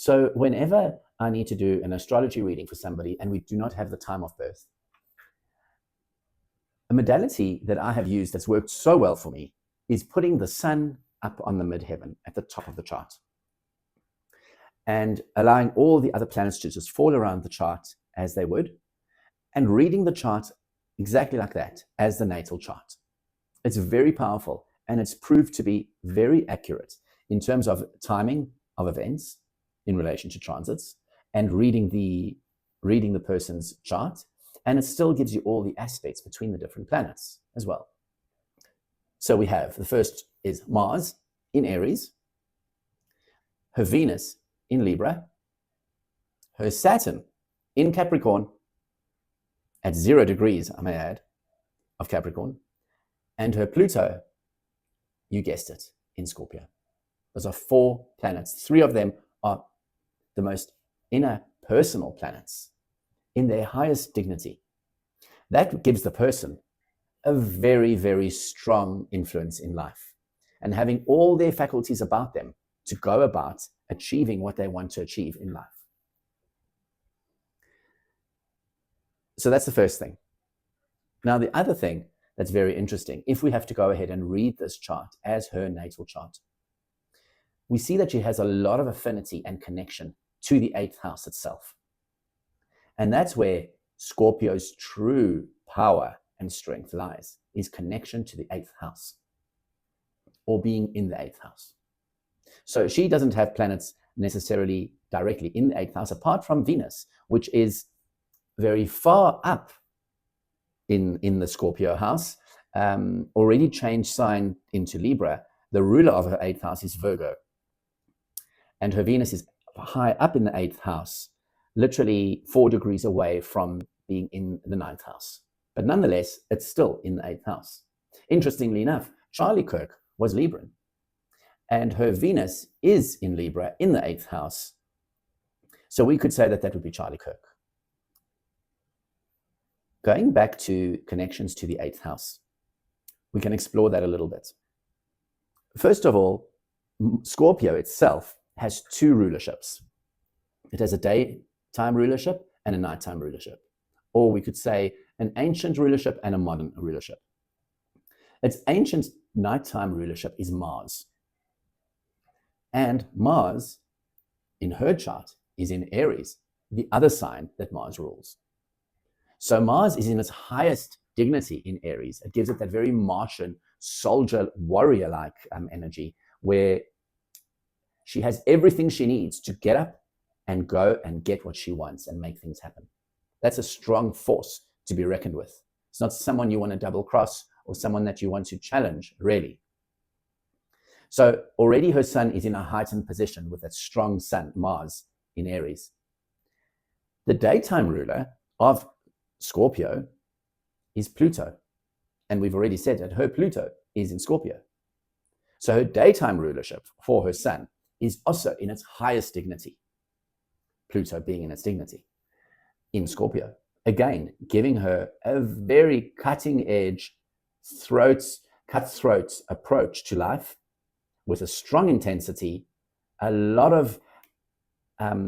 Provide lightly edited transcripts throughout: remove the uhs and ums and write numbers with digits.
So whenever I need to do an astrology reading for somebody and we do not have the time of birth, a modality that I have used that's worked so well for me is putting the sun up on the midheaven at the top of the chart and allowing all the other planets to just fall around the chart as they would, and reading the chart exactly like that as the natal chart. It's very powerful, and it's proved to be very accurate in terms of timing of events in relation to transits and reading the person's chart, and it still gives you all the aspects between the different planets as well. So we have, the first is Mars in Aries, her Venus in Libra, her Saturn in Capricorn at 0 degrees, I may add, of Capricorn, and her Pluto, you guessed it, in Scorpio. Those are 4 planets. 3 of them are the most inner personal planets in their highest dignity. That gives the person a very, very strong influence in life, and having all their faculties about them to go about achieving what they want to achieve in life. So that's the first thing. Now, the other thing that's very interesting, if we have to go ahead and read this chart as her natal chart, we see that she has a lot of affinity and connection to the 8th house itself. And that's where Scorpio's true power and strength lies, is connection to the 8th house, or being in the 8th house. So she doesn't have planets necessarily directly in the 8th house, apart from Venus, which is very far up in the Scorpio house, already changed sign into Libra. The ruler of her 8th house is Virgo. And her Venus is high up in the 8th house, literally 4 degrees away from being in the 9th house. But nonetheless, it's still in the 8th house. Interestingly enough, Charlie Kirk was Libran, and her Venus is in Libra in the 8th house. So we could say that that would be Charlie Kirk. Going back to connections to the 8th house, we can explore that a little bit. First of all, Scorpio itself has 2 rulerships. It has a daytime rulership and a nighttime rulership. Or we could say an ancient rulership and a modern rulership. Its ancient nighttime rulership is Mars. And Mars, in her chart, is in Aries, the other sign that Mars rules. So Mars is in its highest dignity in Aries. It gives it that very Martian, soldier, warrior-like energy, where she has everything she needs to get up and go and get what she wants and make things happen. That's a strong force to be reckoned with. It's not someone you want to double cross or someone that you want to challenge, really. So already her sun is in a heightened position with that strong sun, Mars, in Aries. The daytime ruler of Scorpio is Pluto. And we've already said that her Pluto is in Scorpio. So her daytime rulership for her sun is also in its highest dignity, Pluto being in its dignity in Scorpio. Again, giving her a very cutting edge, cutthroat approach to life with a strong intensity, a lot of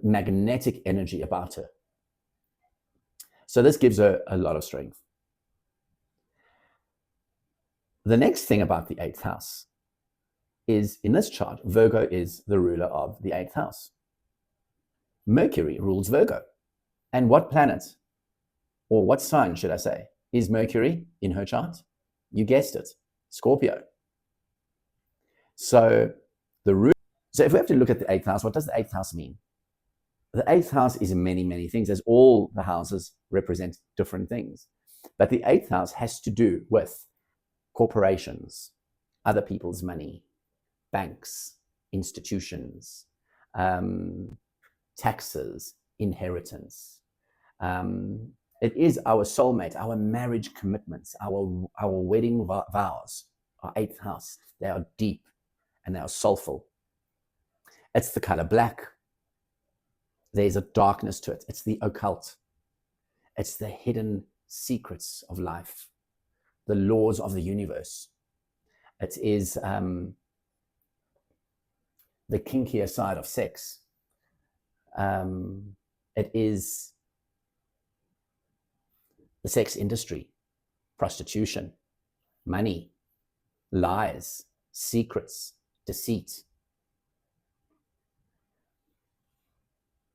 magnetic energy about her. So this gives her a lot of strength. The next thing about the 8th house is, in this chart, Virgo is the ruler of the 8th house. Mercury rules Virgo. And what planet, or what sign should I say, is Mercury in her chart? You guessed it, Scorpio. So if we have to look at the 8th house, what does the 8th house mean? The 8th house is many, many things, as all the houses represent different things. But the 8th house has to do with corporations, other people's money, banks, institutions, taxes, inheritance. It is our soulmate, our marriage commitments, our wedding vows, our 8th house. They are deep and they are soulful. It's the color black. There's a darkness to it. It's the occult. It's the hidden secrets of life, the laws of the universe. It is the kinkier side of sex. It is the sex industry, prostitution, money, lies, secrets, deceit.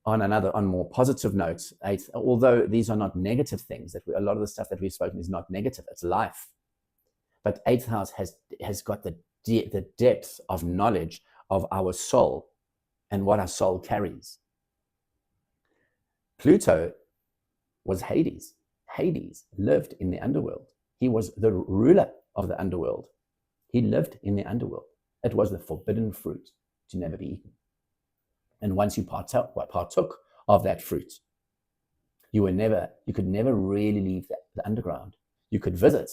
On more positive notes, although these are not negative things, a lot of the stuff that we've spoken is not negative, it's life. But eighth house has got the depth of knowledge of our soul and what our soul carries. Pluto was Hades. Hades lived in the underworld. He was the ruler of the underworld. He lived in the underworld. It was the forbidden fruit to never be eaten. And once you partook of that fruit, you could never really leave the underground. You could visit.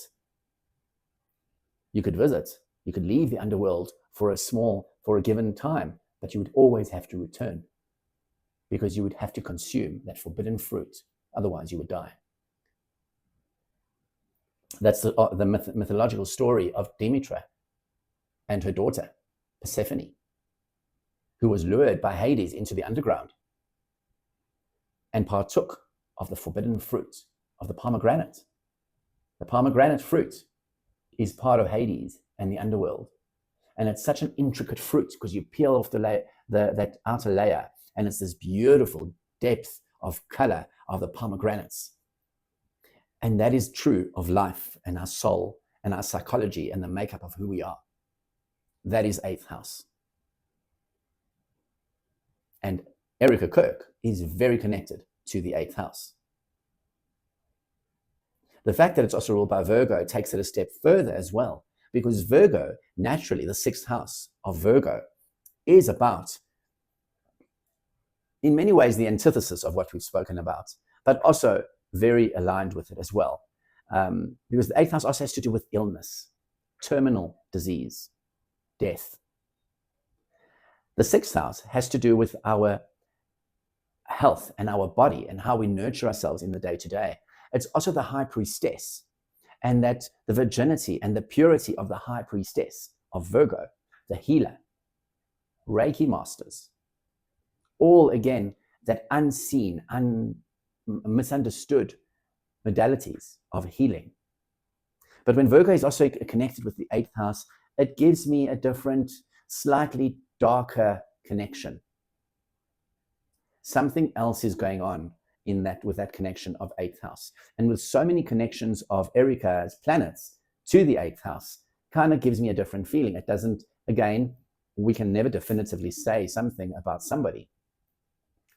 You could leave the underworld for a given time, but you would always have to return because you would have to consume that forbidden fruit. Otherwise, you would die. That's the mythological story of Demeter and her daughter, Persephone, who was lured by Hades into the underground and partook of the forbidden fruit of the pomegranate. The pomegranate fruit is part of Hades and the underworld. And it's such an intricate fruit because you peel off that outer layer and it's this beautiful depth of color of the pomegranates. And that is true of life and our soul and our psychology and the makeup of who we are. That is eighth house. And Erika Kirks is very connected to the eighth house. The fact that it's also ruled by Virgo takes it a step further as well, because Virgo, naturally, the sixth house of Virgo, is about, in many ways, the antithesis of what we've spoken about, but also very aligned with it as well. Because the eighth house also has to do with illness, terminal disease, death. The sixth house has to do with our health and our body and how we nurture ourselves in the day-to-day. It's also the high priestess, and that the virginity and the purity of the high priestess of Virgo, the healer, Reiki masters, all again, that unseen, misunderstood modalities of healing. But when Virgo is also connected with the eighth house, it gives me a different, slightly darker connection. Something else is going on with that connection of eighth house. And with so many connections of Erika's planets to the eighth house, kind of gives me a different feeling. It doesn't, again, we can never definitively say something about somebody.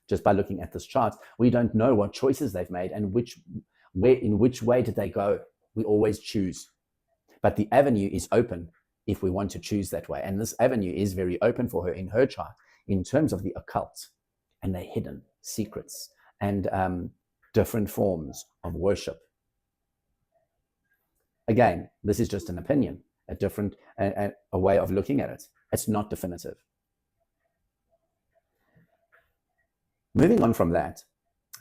Just by looking at this chart, we don't know what choices they've made and in which way did they go. We always choose. But the avenue is open if we want to choose that way. And this avenue is very open for her in her chart in terms of the occult and the hidden secrets and different forms of worship. Again, this is just an opinion, a way of looking at it. It's not definitive. Moving on from that,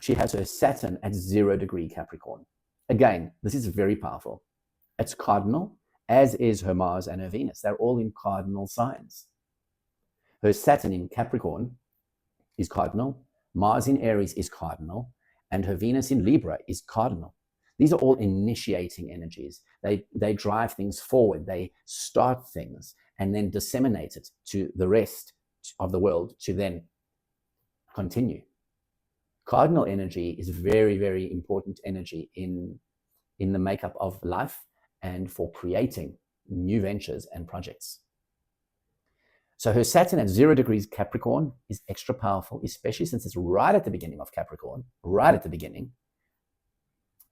she has her Saturn at 0 degree Capricorn. Again, this is very powerful. It's cardinal, as is her Mars and her Venus. They're all in cardinal signs. Her Saturn in Capricorn is cardinal, Mars in Aries is cardinal, and her Venus in Libra is cardinal. These are all initiating energies. They drive things forward. They start things and then disseminate it to the rest of the world to then continue. Cardinal energy is very, very important energy in the makeup of life and for creating new ventures and projects. So her Saturn at 0 degrees Capricorn is extra powerful, especially since it's right at the beginning of Capricorn, right at the beginning.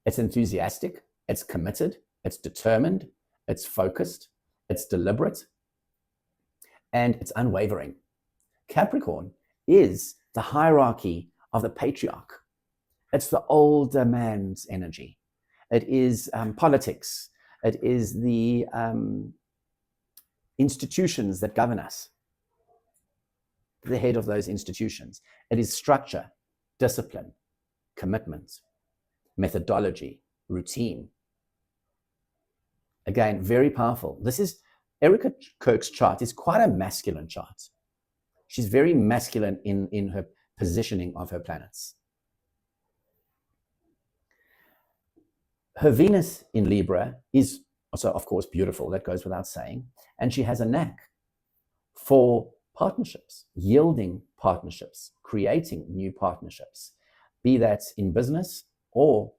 It's enthusiastic, it's committed, it's determined, it's focused, it's deliberate, and it's unwavering. Capricorn is the hierarchy of the patriarch. It's the older man's energy. It is politics. It is the institutions that govern us, the head of those institutions. It is structure, discipline, commitment, methodology, routine. Again, very powerful. This is Erika Kirks' chart is quite a masculine chart. She's very masculine in her positioning of her planets. Her Venus in Libra is also, of course, beautiful. That goes without saying. And she has a knack for partnerships, yielding partnerships, creating new partnerships, be that in business or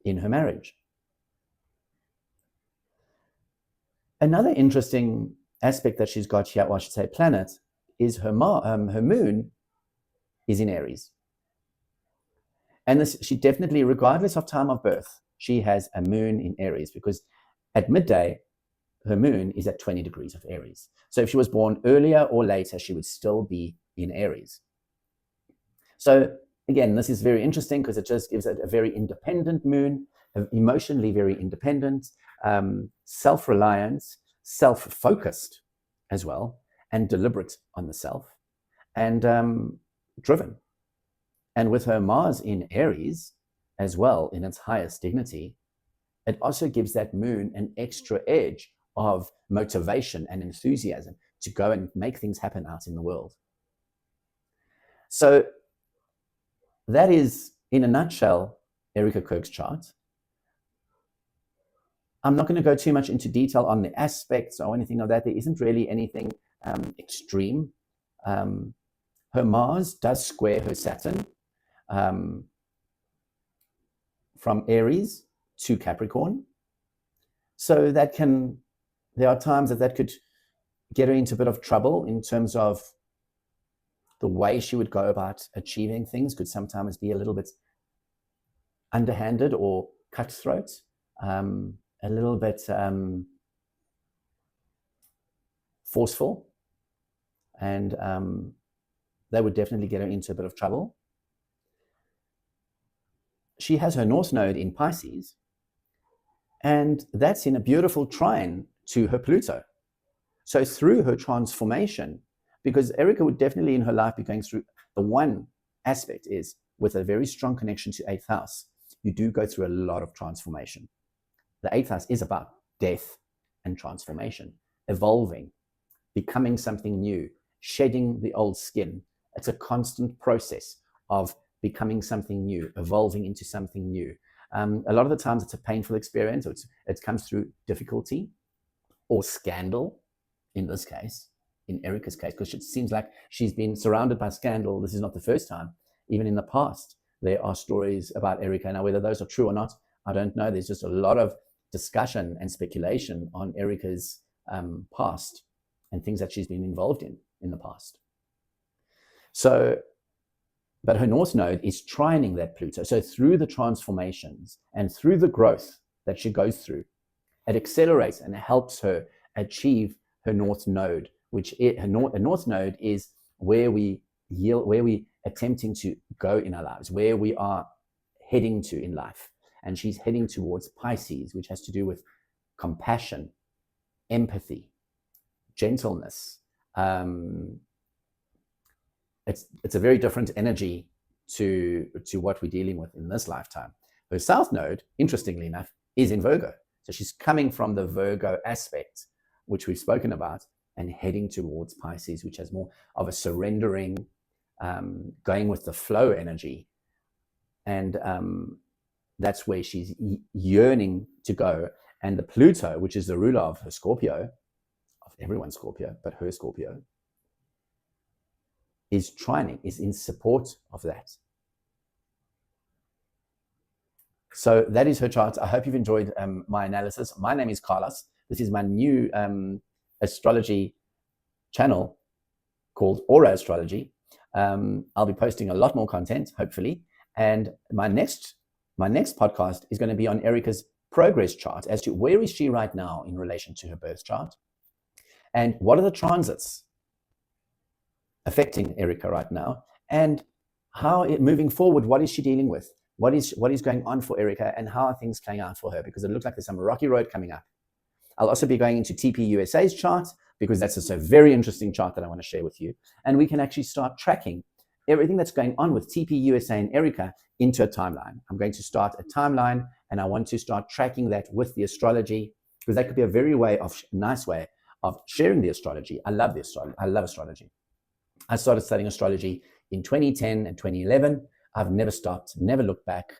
in her marriage. Another interesting aspect that she's got here, or I should say planet, is her moon is in Aries. And this, she definitely, regardless of time of birth, she has a moon in Aries, because at midday, her moon is at 20 degrees of Aries. So if she was born earlier or later, she would still be in Aries. So again, this is very interesting because it just gives it a very independent moon, emotionally very independent, self-reliant, self-focused as well, and deliberate on the self, and driven. And with her Mars in Aries as well, in its highest dignity, it also gives that moon an extra edge of motivation and enthusiasm to go and make things happen out in the world. So that is, in a nutshell, Erika Kirks' chart. I'm not going to go too much into detail on the aspects or anything of that. There isn't really anything extreme. Her Mars does square her Saturn from Aries to Capricorn. So that can, there are times that could get her into a bit of trouble in terms of the way she would go about achieving things could sometimes be a little bit underhanded or cutthroat, a little bit forceful, and that would definitely get her into a bit of trouble. She has her North Node in Pisces, and that's in a beautiful trine to her Pluto. So through her transformation, because Erika would definitely in her life be going through, the one aspect is with a very strong connection to 8th house, you do go through a lot of transformation. The 8th house is about death and transformation, evolving, becoming something new, shedding the old skin. It's a constant process of becoming something new, evolving into something new. A lot of the times it's a painful experience, or it comes through difficulty or scandal, in this case, in Erika's case, because it seems like she's been surrounded by scandal. This is not the first time. Even in the past, there are stories about Erika. Now, whether those are true or not, I don't know. There's just a lot of discussion and speculation on Erika's past and things that she's been involved in the past. So, but her North Node is trining that Pluto. So through the transformations and through the growth that she goes through, it accelerates and helps her achieve her North Node, which her North Node is where we yield, where we attempting to go in our lives, where we are heading to in life. And she's heading towards Pisces, which has to do with compassion, empathy, gentleness. It's a very different energy to what we're dealing with in this lifetime. Her South Node, interestingly enough, is in Virgo. So she's coming from the Virgo aspect, which we've spoken about, and heading towards Pisces, which has more of a surrendering, going with the flow energy. And that's where she's yearning to go. And the Pluto, which is the ruler of her Scorpio, of everyone's Scorpio, but her Scorpio, is trining, is in support of that. So that is her chart. I hope you've enjoyed my analysis. My name is Carlos. This is my new astrology channel called Aura Astrology. I'll be posting a lot more content, hopefully. And my next podcast is going to be on Erika's progress chart as to where is she right now in relation to her birth chart, and what are the transits affecting Erika right now, and how moving forward, what is she dealing with? What is going on for Erika, and how are things playing out for her? Because it looks like there's some rocky road coming up. I'll also be going into TP USA's chart, because that's also a very interesting chart that I want to share with you. And we can actually start tracking everything that's going on with TP USA and Erika into a timeline. I'm going to start a timeline, and I want to start tracking that with the astrology, because that could be a very nice way of sharing the astrology. I love the astrology. I love astrology. I started studying astrology in 2010 and 2011. I've never stopped, never looked back.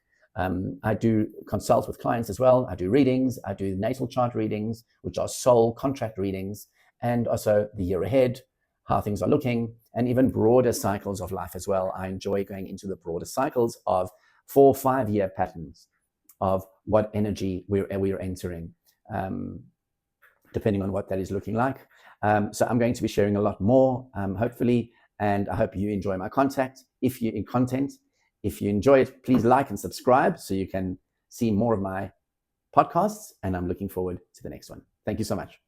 I do consult with clients as well. I do readings. I do natal chart readings, which are soul contract readings, and also the year ahead, how things are looking, and even broader cycles of life as well. I enjoy going into the broader cycles of 4 or 5 year patterns of what energy we're entering, depending on what that is looking like. So I'm going to be sharing a lot more, hopefully, and I hope you enjoy my content. If you enjoy it, please like and subscribe so you can see more of my podcasts, and I'm looking forward to the next one. Thank you so much.